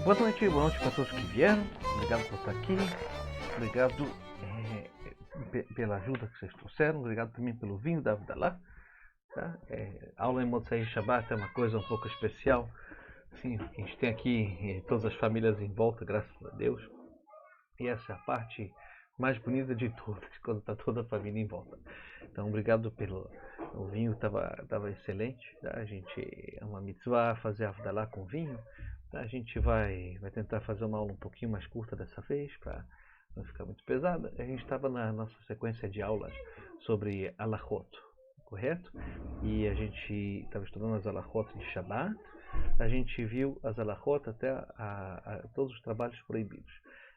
Boa noite para todos que vieram. Obrigado por estar aqui. Obrigado pela ajuda que vocês trouxeram. Obrigado também pelo vinho da Avdalá. Tá? Aula em Motzei Shabbat é uma coisa um pouco especial. Sim, a gente tem aqui todas as famílias em volta, graças a Deus. E essa é a parte mais bonita de todas, quando está toda a família em volta. Então, obrigado pelo... O vinho estava excelente. Tá? A gente é uma mitzvah fazer Avdalá com vinho. A gente vai tentar fazer uma aula um pouquinho mais curta dessa vez, para não ficar muito pesada. A gente estava na nossa sequência de aulas sobre Alachot, correto? E a gente estava estudando as Alachot de Shabbat. A gente viu as Alachot até todos os trabalhos proibidos.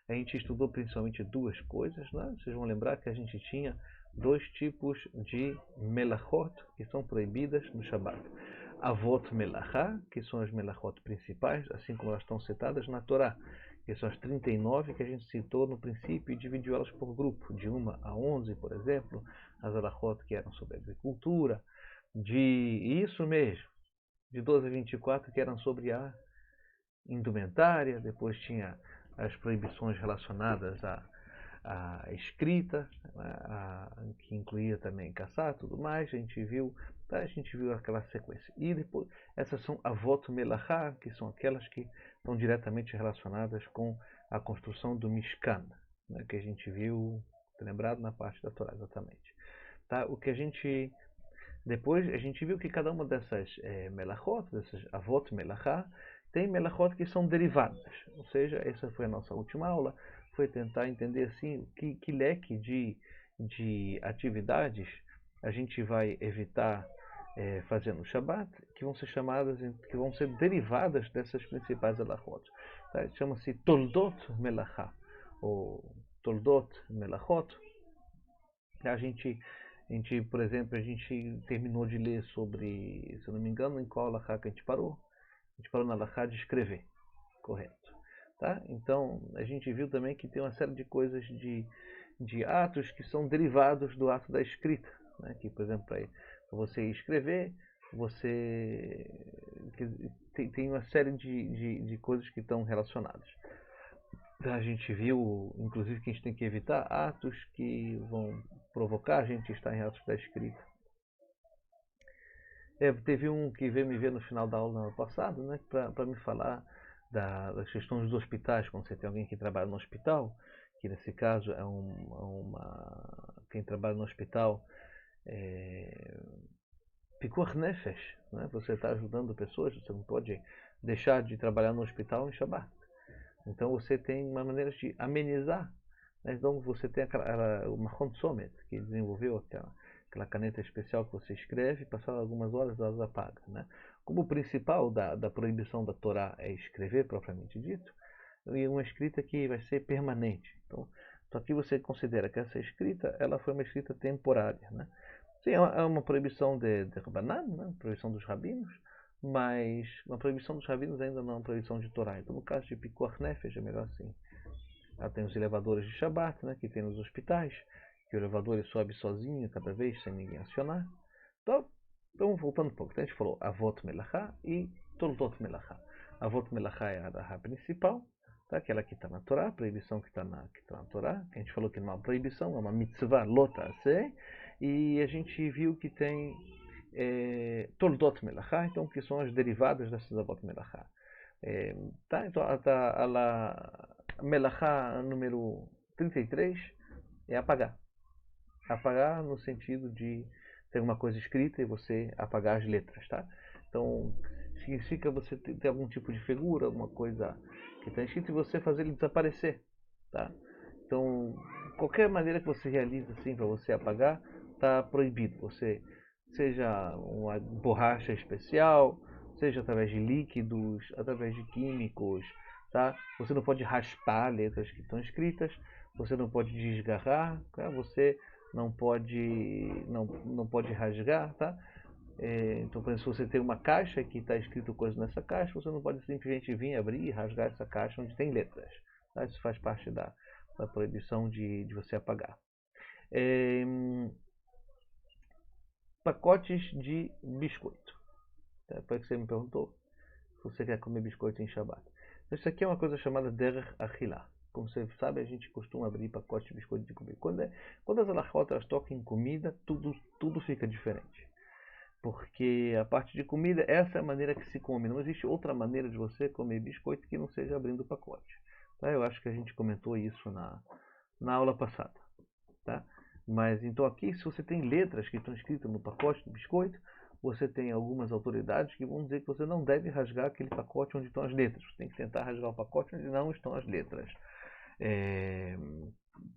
A gente estudou principalmente duas coisas, né? Vocês vão lembrar que a gente tinha dois tipos de melachot que são proibidas no Shabbat. Avot melachá, que são as melachot principais, assim como elas estão citadas na Torá, que são as 39 que a gente citou no princípio e dividiu elas por grupo, de 1 a 11, por exemplo, as alachot que eram sobre agricultura, isso mesmo, de 12 a 24 que eram sobre a indumentária, depois tinha as proibições relacionadas à escrita, que incluía também caçar, tudo mais. A gente viu aquela sequência. E depois, essas são avot melachá, que são aquelas que estão diretamente relacionadas com a construção do Mishkan, né, que a gente viu, lembrado na parte da Torá, exatamente. Tá? Depois a gente viu que cada uma dessas melachot, dessas avot melachá, tem melachot que são derivadas. Ou seja, essa foi a nossa última aula, foi tentar entender assim que leque de atividades a gente vai evitar fazer no Shabbat, que vão ser chamadas, que vão ser derivadas dessas principais melachot. Tá? Chama-se Toldot Melachá, ou Toldot Melachot. Por exemplo, a gente terminou de ler sobre, se eu não me engano, em qual alachá que a gente parou? A gente parou na alachá de escrever, correto. Tá? Então, a gente viu também que tem uma série de coisas, de atos que são derivados do ato da escrita. Né? Que, por exemplo, para você escrever, tem uma série de coisas que estão relacionadas. A gente viu, inclusive, que a gente tem que evitar atos que vão provocar a gente a estar em atos da escrita. Teve um que veio me ver no final da aula no ano passado, né, para me falar das questões dos hospitais, quando você tem alguém que trabalha no hospital, que nesse caso quem trabalha no hospital Pikuach Nefesh, né? Você está ajudando pessoas, você não pode deixar de trabalhar no hospital em Shabbat. Então você tem uma maneira de amenizar. Né? Então você tem o Mahon Somet, que desenvolveu aquela caneta especial que você escreve, passadas algumas horas ela apaga. Né? Como o principal da proibição da Torá é escrever, propriamente dito, e uma escrita que vai ser permanente. Então, só que você considera que essa escrita ela foi uma escrita temporária. Né? Sim, é uma proibição de Rabbanan, né? Proibição dos rabinos, mas uma proibição dos rabinos ainda não é uma proibição de Torá. Então, no caso de Pikuach Nefesh, é melhor assim. Ela tem os elevadores de Shabbat, né, que tem nos hospitais, que o elevador sobe sozinho cada vez, sem ninguém acionar. Então voltando um pouco, então, a gente falou Avot Melachá e Toldot Melachá. Avot Melachá é a Alahá principal, tá? Aquela que está na Torá, a proibição que está na Torá, que a gente falou que não é uma proibição, é uma mitzvah lotase, e a gente viu que tem Toldot Melachá, então que são as derivadas dessas Avot Melachá. Tá? Então a Melachá número 33 é apagar. Apagar no sentido de ter uma coisa escrita e você apagar as letras, tá? Então significa você ter algum tipo de figura, alguma coisa que está escrita e você fazer ele desaparecer, tá? Então qualquer maneira que você realize assim para você apagar está proibido. Você seja uma borracha especial, seja através de líquidos, através de químicos, tá? Você não pode raspar letras que estão escritas, você não pode desgarrar, tá? Você não pode rasgar, tá? Então, por exemplo, se você tem uma caixa que está escrito coisa nessa caixa, você não pode simplesmente vir abrir e rasgar essa caixa onde tem letras. Tá? Isso faz parte da proibição de você apagar. Pacotes de biscoito. Foi que você me perguntou se você quer comer biscoito em Shabbat. Isso aqui é uma coisa chamada derech achila. Como você sabe, a gente costuma abrir pacotes de biscoito de comida. Quando as alachot elas tocam em comida, tudo fica diferente. Porque a parte de comida, essa é a maneira que se come. Não existe outra maneira de você comer biscoito que não seja abrindo o pacote. Tá? Eu acho que a gente comentou isso na aula passada. Tá? Mas então aqui, se você tem letras que estão escritas no pacote do biscoito, você tem algumas autoridades que vão dizer que você não deve rasgar aquele pacote onde estão as letras. Você tem que tentar rasgar o pacote onde não estão as letras.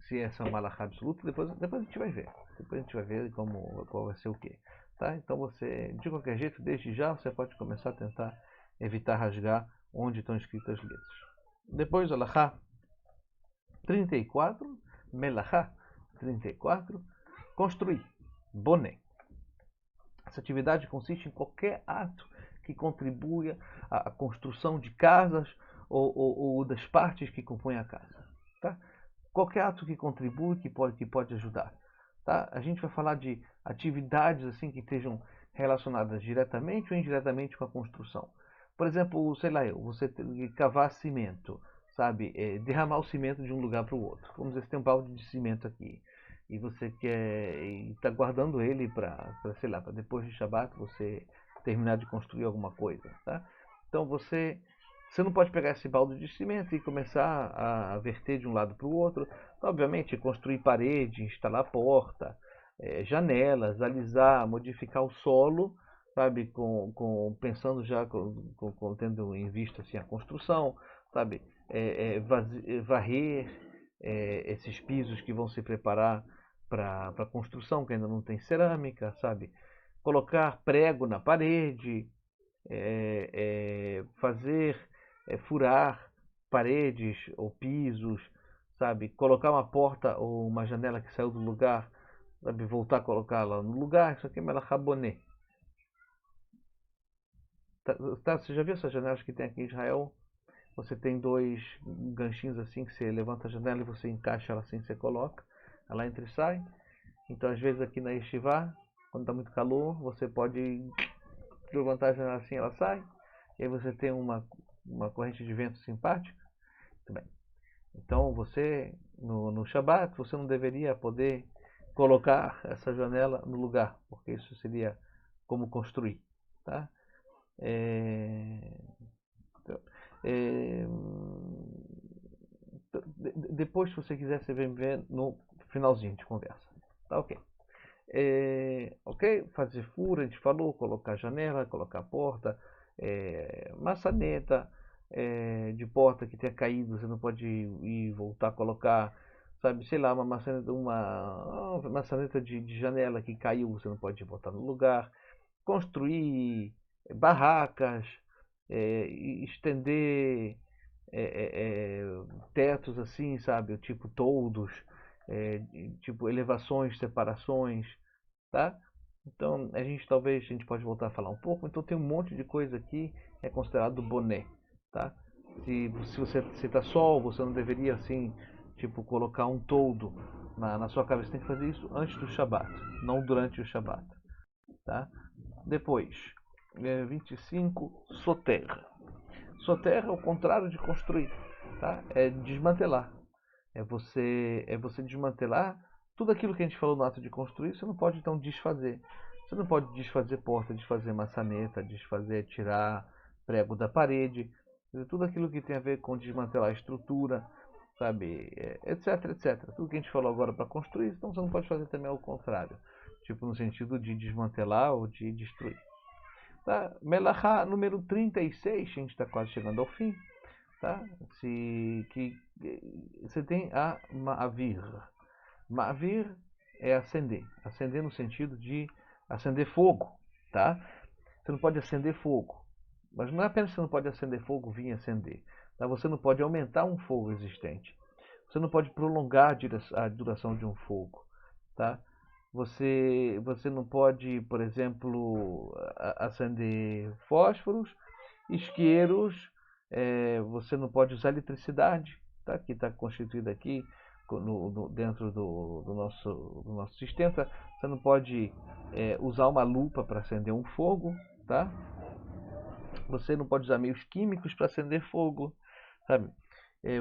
Se essa é uma halakha absoluta, depois a gente vai ver. Depois a gente vai ver qual vai ser o quê. Tá? Então você, de qualquer jeito, desde já você pode começar a tentar evitar rasgar onde estão escritas as letras. Depois, halakha 34, melachá 34, construir, boné. Essa atividade consiste em qualquer ato que contribua à construção de casas ou das partes que compõem a casa. Tá? Qualquer ato que contribui, que pode ajudar. Tá? A gente vai falar de atividades assim que estejam relacionadas diretamente ou indiretamente com a construção. Por exemplo, sei lá, você cavar cimento, sabe? Derramar o cimento de um lugar para o outro. Vamos dizer, você tem um balde de cimento aqui e você quer está guardando ele para sei lá, para depois de Shabbat você terminar de construir alguma coisa, tá? Então você não pode pegar esse balde de cimento e começar a verter de um lado para o outro. Então, obviamente, construir parede, instalar porta, janelas, alisar, modificar o solo, sabe, pensando já tendo em vista assim a construção, sabe, varrer esses pisos que vão se preparar para a construção, que ainda não tem cerâmica, sabe? Colocar prego na parede, furar paredes ou pisos, sabe? Colocar uma porta ou uma janela que saiu do lugar, sabe? Voltar a colocá-la no lugar. Isso aqui é melachá boné. Tá, você já viu essas janelas que tem aqui em Israel? Você tem dois ganchinhos assim que você levanta a janela e você encaixa ela assim, você coloca, ela entra e sai. Então, às vezes aqui na Yeshiva, quando está muito calor, você pode levantar a janela assim, ela sai. E aí você tem uma corrente de vento simpática. Muito bem. Então, você, no Shabbat, você não deveria poder colocar essa janela no lugar, porque isso seria como construir. Tá? Depois, se você quiser, você vem ver no finalzinho de conversa. Tá ok. Ok? Fazer furo, a gente falou, colocar janela, colocar porta, maçaneta de porta que tenha caído, você não pode ir e voltar a colocar, sabe, sei lá, uma maçaneta de janela que caiu, você não pode botar no lugar. Construir barracas, estender tetos assim, sabe, tipo toldos, tipo elevações, separações, tá? Então a gente pode voltar a falar um pouco. Então tem um monte de coisa aqui é considerado boné, tá? Se você cita sol, você não deveria assim, tipo colocar um toldo na sua cabeça. Você tem que fazer isso antes do Shabat, não durante o Shabat, tá? Depois, 25, soter. Soter é o contrário de construir, tá? É desmantelar. É você desmantelar tudo aquilo que a gente falou no ato de construir. Você não pode então desfazer. Você não pode desfazer porta, desfazer maçaneta, tirar prego da parede, tudo aquilo que tem a ver com desmantelar a estrutura, sabe, etc, etc. Tudo que a gente falou agora para construir, então você não pode fazer também ao contrário, tipo no sentido de desmantelar ou de destruir. Tá? Melachá número 36, a gente está quase chegando ao fim. Tá? Você tem a Ma'avir. Ma'avir é acender. Acender no sentido de acender fogo. Tá? Você não pode acender fogo. Mas não é apenas que você não pode acender fogo, vir acender. Tá? Você não pode aumentar um fogo existente. Você não pode prolongar a duração de um fogo. Tá? Você não pode, por exemplo, acender fósforos, isqueiros. Você não pode usar eletricidade, tá? Que está constituída aqui dentro do nosso sistema. Você não pode usar uma lupa para acender um fogo, tá? Você não pode usar meios químicos para acender fogo. sabe?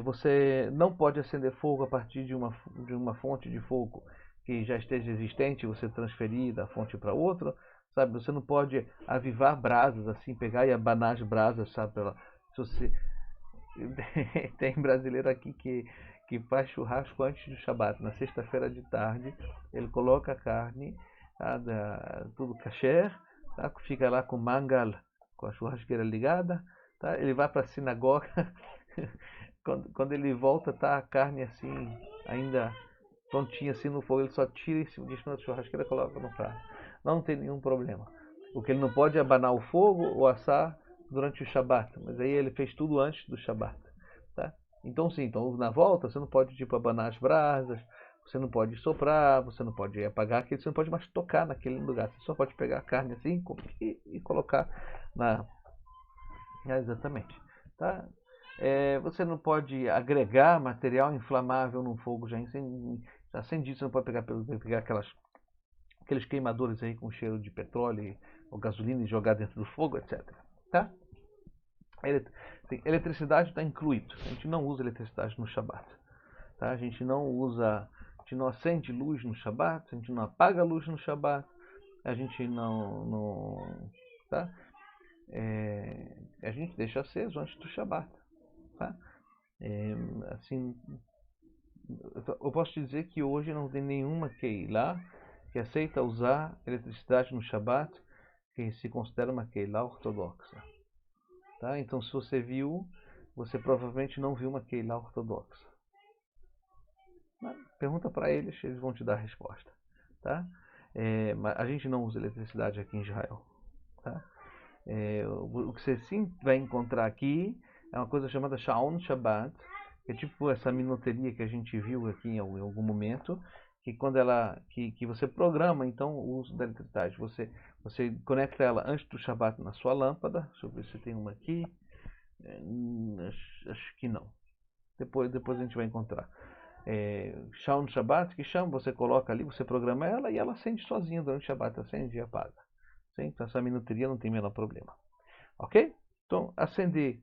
Você não pode acender fogo a partir de uma fonte de fogo que já esteja existente e você transferir da fonte para outra, sabe? Você não pode avivar brasas assim, pegar e abanar as brasas, sabe? Se você tem brasileiro aqui que faz churrasco antes do Shabat, na sexta-feira de tarde, ele coloca a carne, tá, tudo kasher, tá, fica lá com mangal, com a churrasqueira ligada, tá, ele vai para a sinagoga, quando ele volta, tá a carne assim, ainda prontinha assim no fogo, ele só tira em cima da churrasqueira e coloca no prato. Não tem nenhum problema. O que ele não pode é abanar o fogo ou assar durante o Shabat, mas aí ele fez tudo antes do Shabat, tá? Então sim, então na volta você não pode tipo abanar as brasas, você não pode soprar, você não pode apagar aquele, você não pode mais tocar naquele lugar, você só pode pegar a carne assim e colocar na exatamente, tá? Você não pode agregar material inflamável num fogo já acendido, você não pode pegar aqueles queimadores aí com cheiro de petróleo ou gasolina e jogar dentro do fogo, etc. Tá? Eletricidade está incluído. A gente não usa eletricidade no Shabat. Tá? A gente não acende luz no Shabat, a gente não apaga a luz no Shabat, a gente não tá? A gente deixa aceso antes do Shabat. Tá? Assim, eu posso te dizer que hoje não tem nenhuma Keilah que aceita usar eletricidade no Shabat que se considera uma Keilah ortodoxa. Tá? Então, se você viu, você provavelmente não viu uma Keilah ortodoxa. Pergunta para eles vão te dar a resposta. Tá? Mas a gente não usa eletricidade aqui em Israel. Tá? O que você sim vai encontrar aqui é uma coisa chamada Shaon Shabbat, que é tipo essa minuteria que a gente viu aqui em algum momento, que quando que você programa então o uso da eletricidade. Você conecta ela antes do Shabbat na sua lâmpada. Deixa eu ver se tem uma aqui. Acho que não. Depois a gente vai encontrar. Shaon Shabbat, que chama, você coloca ali, você programa ela e ela acende sozinha durante o Shabbat, acende e apaga. Então essa minuteria não tem o menor problema. Ok? Então, acender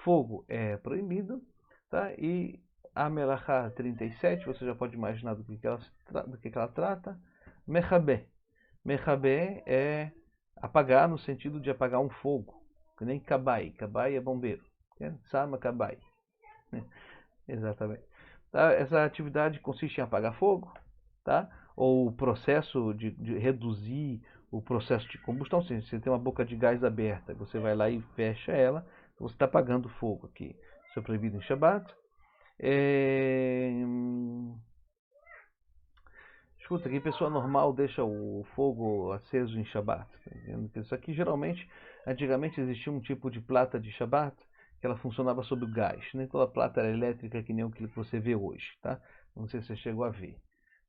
fogo é proibido. Tá? E a Melachá 37, você já pode imaginar do que ela trata. Mechabé. Mechabé é apagar no sentido de apagar um fogo. Que nem Kabai. Kabai é bombeiro. Sama Kabai. Exatamente. Tá? Essa atividade consiste em apagar fogo. Tá? Ou o processo de reduzir o processo de combustão. Se você tem uma boca de gás aberta, você vai lá e fecha ela, você está apagando fogo aqui. Isso é proibido em Shabbat. Escuta, que pessoa normal deixa o fogo aceso em Shabbat? Isso aqui geralmente, antigamente existia um tipo de plata de Shabbat que ela funcionava sob o gás. Nem toda plata era elétrica que nem o que você vê hoje. Tá? Não sei se você chegou a ver.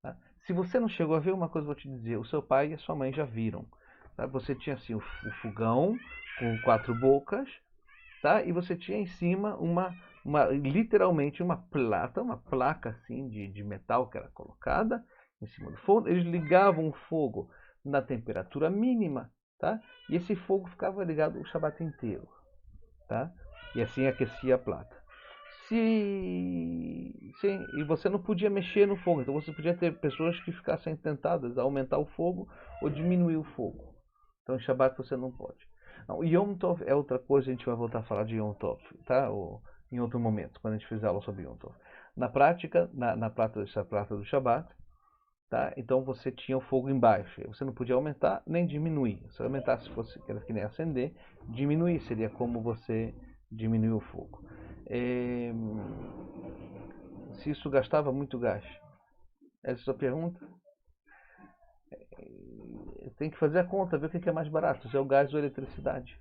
Tá? Se você não chegou a ver, uma coisa eu vou te dizer: o seu pai e a sua mãe já viram. Tá? Você tinha assim o fogão com 4 bocas, tá? E você tinha em cima literalmente uma placa assim de metal que era colocada em cima do fogo. Eles ligavam o fogo na temperatura mínima, tá? E esse fogo ficava ligado o Shabat inteiro, tá? E assim aquecia a plata. E você não podia mexer no fogo, então você podia ter pessoas que ficassem tentadas a aumentar o fogo ou diminuir o fogo. Então em Shabbat você não pode. Não, Yom Tov é outra coisa, a gente vai voltar a falar de Yom Tov, tá? Ou em outro momento, quando a gente fizer aula sobre Yom Tov. Na prática, na prata do Shabbat, tá? Então você tinha o fogo embaixo, você não podia aumentar nem diminuir. Se aumentar, se fosse que nem acender, diminuir seria como você diminuir o fogo. Se isso gastava muito gás? Essa é a sua pergunta? Tem que fazer a conta, ver o que é mais barato, se é o gás ou a eletricidade.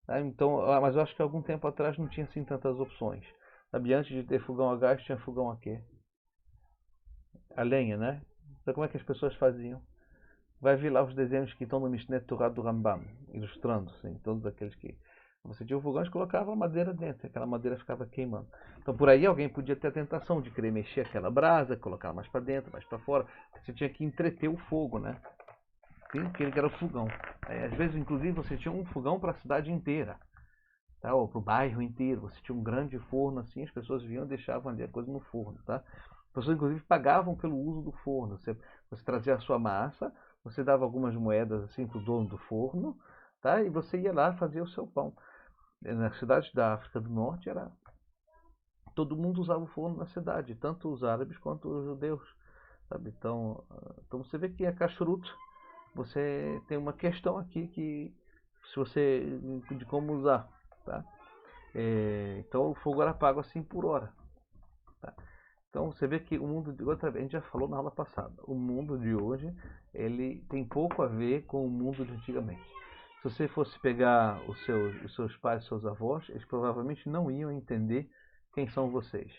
Tá? Então, mas eu acho que há algum tempo atrás não tinha assim tantas opções. Sabe, antes de ter fogão a gás, tinha fogão a quê? A lenha, né? Então como é que as pessoas faziam? Vai ver lá os desenhos que estão no Mishneh Torah do Rambam, ilustrando, assim, todos aqueles que... Você tinha o fogão e colocava a madeira dentro, aquela madeira ficava queimando. Então por aí alguém podia ter a tentação de querer mexer aquela brasa, colocar mais para dentro, mais para fora. Você tinha que entreter o fogo, né? Aquele que era o fogão. Às vezes, inclusive, você tinha um fogão para a cidade inteira. tá? Ou para o bairro inteiro. Você tinha um grande forno assim, as pessoas vinham e deixavam ali a coisa no forno, tá? As pessoas inclusive pagavam pelo uso do forno. Você trazia a sua massa, você dava algumas moedas assim para o dono do forno, tá? E você ia lá fazer o seu pão. Nas cidades da África do Norte era todo mundo usava o forno na cidade, tanto os árabes quanto os judeus, sabe? Então você vê que a Kashrut, você tem uma questão aqui que se você de como usar, tá? Então o fogo era pago assim por hora, tá? Então você vê que o mundo de outra vez, a gente já falou na aula passada, o mundo de hoje ele tem pouco a ver com o mundo de antigamente. Se você fosse pegar os seus pais, seus avós, eles provavelmente não iam entender quem são vocês.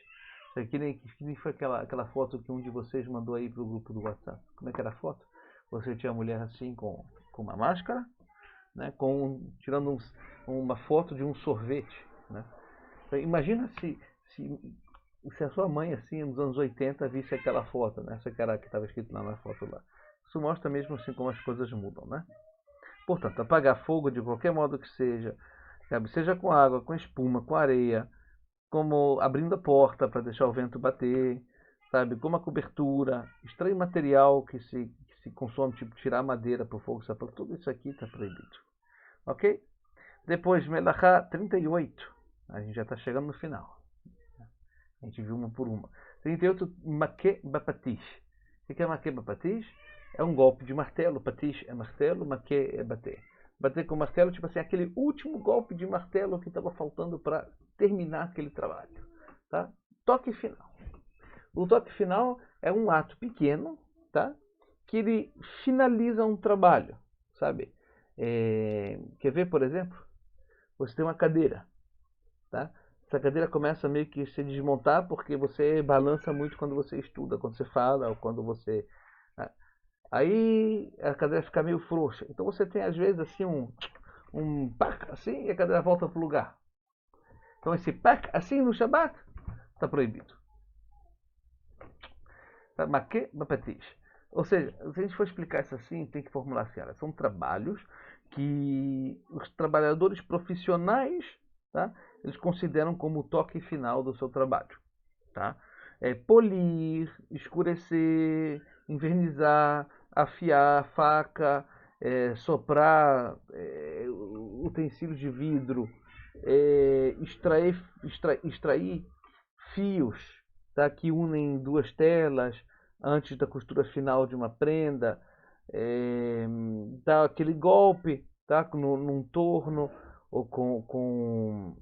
Que nem foi aquela foto que um de vocês mandou aí pro grupo do WhatsApp. Como é que era a foto? Você tinha a mulher assim com uma máscara, né, tirando uma foto de um sorvete, né? Então, imagina se a sua mãe, assim, nos anos 80, visse aquela foto, né? Essa cara que estava escrito lá na foto lá. Isso mostra mesmo assim como as coisas mudam, né? Portanto, apagar fogo de qualquer modo que seja, sabe? Seja com água, com espuma, com areia, como abrindo a porta para deixar o vento bater, sabe? Como a cobertura, extrair material que se consome, tipo tirar madeira para o fogo, sabe? Tudo isso aqui está proibido. Ok? Depois, Melachá 38. A gente já está chegando no final. A gente viu uma por uma. 38, Maquê Bapatish. O que é Maquê Bapatish? É um golpe de martelo. Patish é martelo, Maquê é bater. Bater com martelo, tipo assim, aquele último golpe de martelo que estava faltando para terminar aquele trabalho. Tá? Toque final. O toque final é um ato pequeno, tá? Que ele finaliza um trabalho, sabe? Quer ver, por exemplo? Você tem uma cadeira, tá? Essa cadeira começa meio que se desmontar porque você balança muito quando você estuda, quando você fala ou quando você... Aí a cadeira fica meio frouxa. Então você tem às vezes assim um pac assim e a cadeira volta para o lugar. Então esse pac assim no Shabat está proibido. Tá? Maquê bapatish. Ou seja, se a gente for explicar isso assim, tem que formular assim, olha, são trabalhos que os trabalhadores profissionais, tá, eles consideram como o toque final do seu trabalho. Tá? Polir, escurecer, invernizar, afiar a faca, soprar utensílios de vidro, extrair fios, tá, que unem duas telas antes da costura final de uma prenda, dar aquele golpe, tá, num torno ou com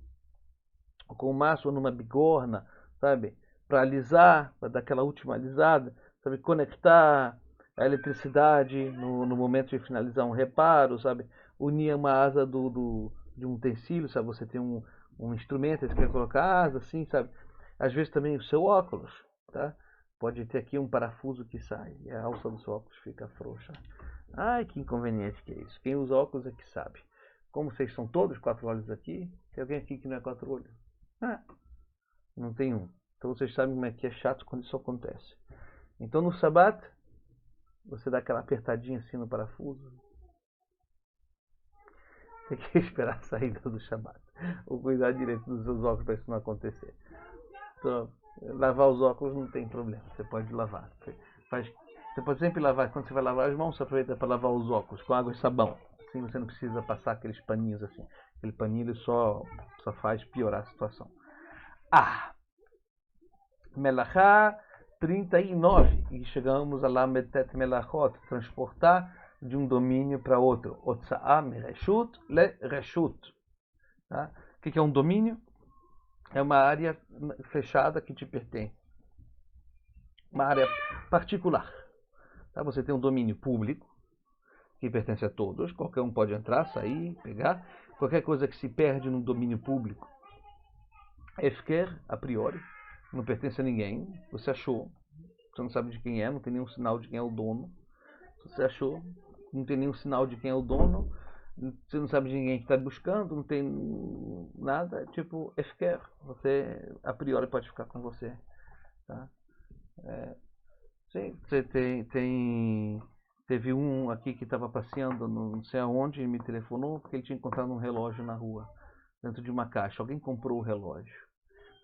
o maço ou numa bigorna, sabe? Para alisar, para dar aquela última alisada, sabe? Conectar a eletricidade no momento de finalizar um reparo, sabe? Unir uma asa de um utensílio, sabe? Você tem um instrumento, você quer colocar asa, assim, sabe? Às vezes também o seu óculos, tá? Pode ter aqui um parafuso que sai e a alça do seu óculos fica frouxa. Ai, que inconveniente que é isso. Quem usa óculos é que sabe. Como vocês são todos quatro olhos aqui, tem alguém aqui que não é quatro olhos? Ah, não tem um. Então vocês sabem como é que é chato quando isso acontece. Então no Shabat, você dá aquela apertadinha assim no parafuso. Tem que esperar a saída do Shabat. Ou cuidar direito dos seus óculos para isso não acontecer. Então, lavar os óculos não tem problema. Você pode lavar. Você pode sempre lavar. Quando você vai lavar as mãos, você aproveita para lavar os óculos com água e sabão. Assim você não precisa passar aqueles paninhos assim. Aquele paninho só faz piorar a situação. Melachá 39. E chegamos a Lametet Melachot, transportar de um domínio para outro. Otsa'a mereshut le reshut. Tá? O que é um domínio? É uma área fechada que te pertence. Uma área particular. Tá? Você tem um domínio público, que pertence a todos. Qualquer um pode entrar, sair, pegar. Qualquer coisa que se perde no domínio público é efker, a priori. Não pertence a ninguém. Você achou. Você não sabe de quem é, não tem nenhum sinal de quem é o dono. Você achou, não tem nenhum sinal de quem é o dono. Você não sabe de ninguém que está buscando, não tem nada. Tipo, efker. Você, a priori, pode ficar com você. Tá? Sim, você teve um aqui que estava passeando não sei aonde e me telefonou porque ele tinha encontrado um relógio na rua. dentro de uma caixa. Alguém comprou o relógio.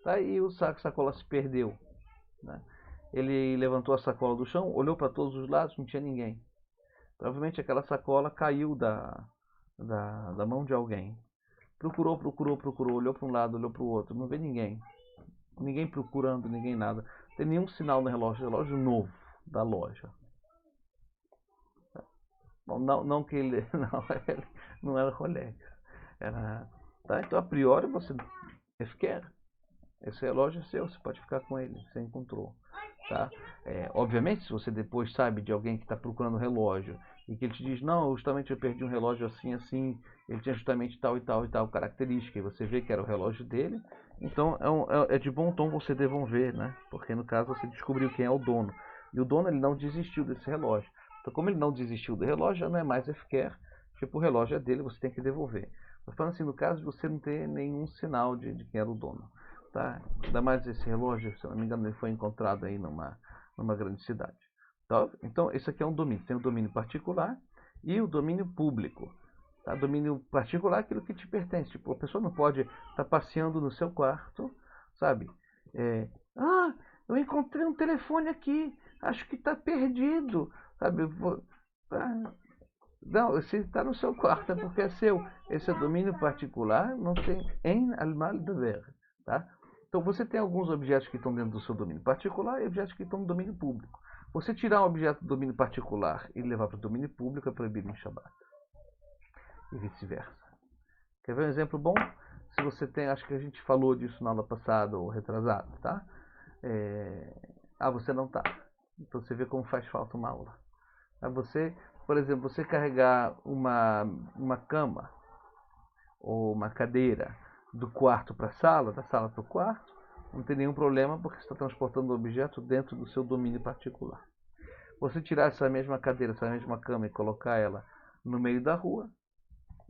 Tá? E o sacola se perdeu. Né? Ele levantou a sacola do chão, olhou para todos os lados, não tinha ninguém. Provavelmente aquela sacola caiu da mão de alguém. Procurou, olhou para um lado, olhou para o outro, não vê ninguém. Ninguém procurando, ninguém nada. Não tem nenhum sinal no relógio novo da loja. Bom, não que ele não era Rolex. Era, tá? Então, a priori, você quer. Esse relógio é seu, você pode ficar com ele, você encontrou. Tá? Obviamente, se você depois sabe de alguém que está procurando um relógio e que ele te diz, não, justamente eu perdi um relógio assim, assim, ele tinha justamente tal e tal e tal característica, e você vê que era o relógio dele, então é de bom tom você devolver, né? Porque no caso você descobriu quem é o dono. E o dono ele não desistiu desse relógio. Então, como ele não desistiu do relógio, já não é mais efker, tipo, o relógio é dele, você tem que devolver. Mas falando assim, no caso de você não ter nenhum sinal de quem era o dono. Tá? Ainda mais esse relógio, se não me engano, ele foi encontrado aí numa grande cidade. Tá? Então, esse aqui é um domínio. Tem o domínio particular e o domínio público. Tá? Domínio particular é aquilo que te pertence. Tipo, a pessoa não pode estar passeando no seu quarto, sabe? Eu encontrei um telefone aqui, acho que está perdido, sabe? Não, se está no seu quarto é porque é seu. Esse é domínio particular, não tem em almal dever, tá? Então você tem alguns objetos que estão dentro do seu domínio particular e objetos que estão no domínio público. Você tirar um objeto do domínio particular e levar para o domínio público é proibido em Shabbat. E vice-versa. Quer ver um exemplo bom? Se você tem, acho que a gente falou disso na aula passada ou retrasada, tá? Você não tá. Então você vê como faz falta uma aula. Por exemplo, você carregar uma cama ou uma cadeira do quarto para a sala, da sala para o quarto, não tem nenhum problema porque você está transportando o objeto dentro do seu domínio particular. Você tirar essa mesma cadeira, essa mesma cama e colocar ela no meio da rua,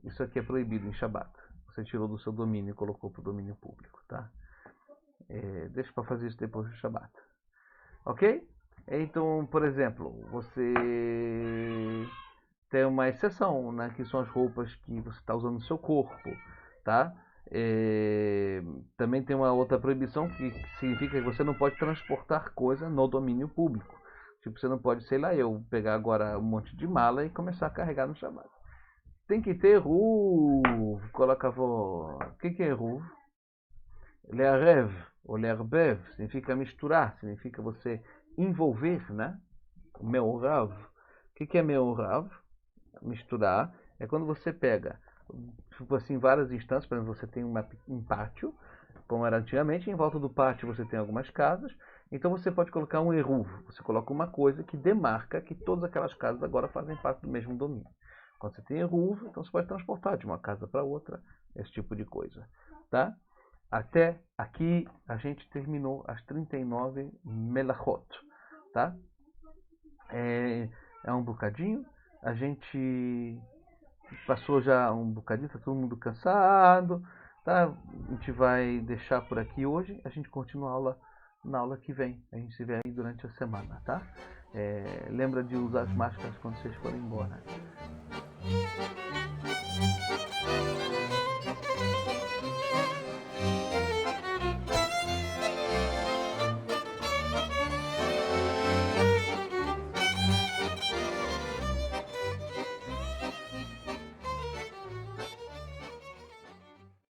isso aqui é proibido em Shabbat. Você tirou do seu domínio e colocou para o domínio público, tá? Deixa para fazer isso depois do Shabbat. Ok? Então, por exemplo, você tem uma exceção, né, que são as roupas que você está usando no seu corpo, tá? Também tem uma outra proibição que significa que você não pode transportar coisa no domínio público. Tipo, você não pode, sei lá, eu pegar agora um monte de mala e começar a carregar no Shabbat. Tem que ter ruv, o que é ruv? Le'arev ou le'arbev significa misturar, significa você envolver, né? Me'orav. O que é me'orav? Misturar é quando você pega, tipo assim, várias instâncias. Por exemplo, você tem um pátio, como era antigamente, em volta do pátio você tem algumas casas, então você pode colocar um eruv, você coloca uma coisa que demarca que todas aquelas casas agora fazem parte do mesmo domínio. Quando você tem eruv, então você pode transportar de uma casa para outra, esse tipo de coisa, tá? Até aqui a gente terminou as 39 melachot, tá? É um bocadinho. A gente passou já um bocadinho, está todo mundo cansado, tá? A gente vai deixar por aqui hoje. A gente continua a aula na aula que vem. A gente se vê aí durante a semana, tá? Lembra de usar as máscaras quando vocês forem embora.